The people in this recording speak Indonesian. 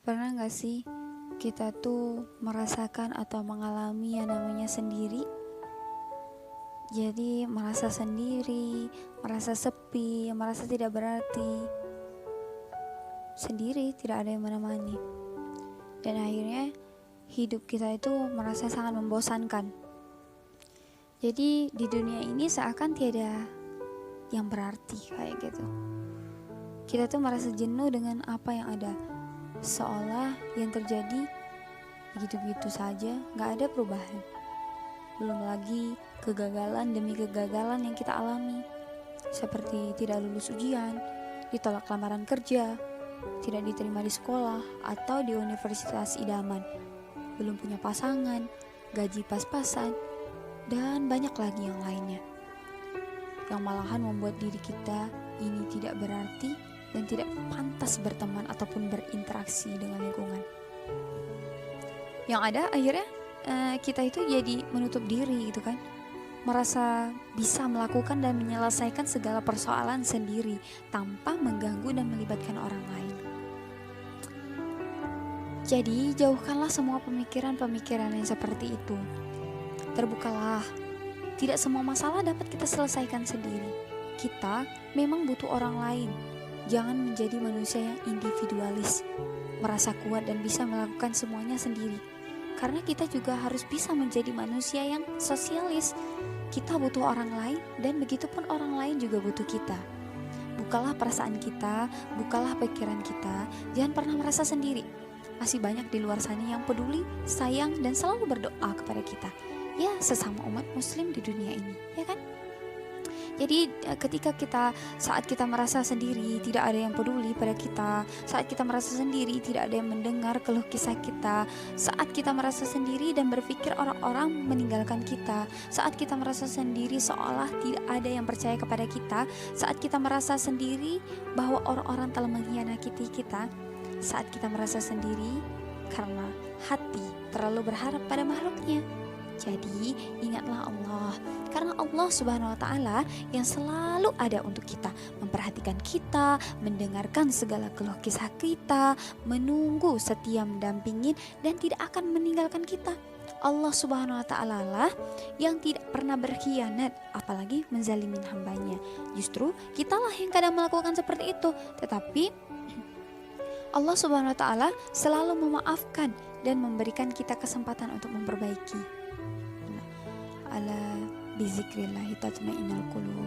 Pernah gak sih kita tuh merasakan atau mengalami yang namanya sendiri? Jadi merasa sendiri, merasa sepi, merasa tidak berarti. Sendiri, tidak ada yang menemani. Dan akhirnya hidup kita itu merasa sangat membosankan. Jadi di dunia ini seakan tiada yang berarti kayak gitu. Kita tuh merasa jenuh dengan apa yang ada. Seolah yang terjadi begitu-begitu saja, gak ada perubahan. Belum lagi kegagalan demi kegagalan yang kita alami, seperti tidak lulus ujian, ditolak lamaran kerja, tidak diterima di sekolah atau di universitas idaman, belum punya pasangan, gaji pas-pasan, dan banyak lagi yang lainnya, yang malahan membuat diri kita ini tidak berarti dan tidak pantas berteman ataupun berinteraksi dengan lingkungan. Yang ada akhirnya kita itu jadi menutup diri gitu kan, merasa bisa melakukan dan menyelesaikan segala persoalan sendiri tanpa mengganggu dan melibatkan orang lain. Jadi jauhkanlah semua pemikiran-pemikiran yang seperti itu. Terbukalah, tidak semua masalah dapat kita selesaikan sendiri. Kita memang butuh orang lain. Jangan menjadi manusia yang individualis, merasa kuat dan bisa melakukan semuanya sendiri. Karena kita juga harus bisa menjadi manusia yang sosialis. Kita butuh orang lain dan begitupun orang lain juga butuh kita. Bukalah perasaan kita, bukalah pikiran kita, jangan pernah merasa sendiri. Masih banyak di luar sana yang peduli, sayang, dan selalu berdoa kepada kita. Ya, sesama umat muslim di dunia ini, ya kan? Jadi saat kita merasa sendiri, tidak ada yang peduli pada kita. Saat kita merasa sendiri, tidak ada yang mendengar keluh kisah kita. Saat kita merasa sendiri dan berpikir orang-orang meninggalkan kita. Saat kita merasa sendiri seolah tidak ada yang percaya kepada kita. Saat kita merasa sendiri bahwa orang-orang telah mengkhianati kita. Saat kita merasa sendiri karena hati terlalu berharap pada makhluknya. Jadi ingatlah Allah, karena Allah Subhanahu wa Ta'ala yang selalu ada untuk kita, memperhatikan kita, mendengarkan segala keluh kisah kita, menunggu, setia mendampingin, dan tidak akan meninggalkan kita. Allah Subhanahu wa Ta'ala lah yang tidak pernah berkhianat, apalagi menzalimin hambanya. Justru kitalah yang kadang melakukan seperti itu, tetapi Allah Subhanahu wa Ta'ala selalu memaafkan dan memberikan kita kesempatan untuk memperbaiki. Ala bizikrillahi tatma'innul qulub.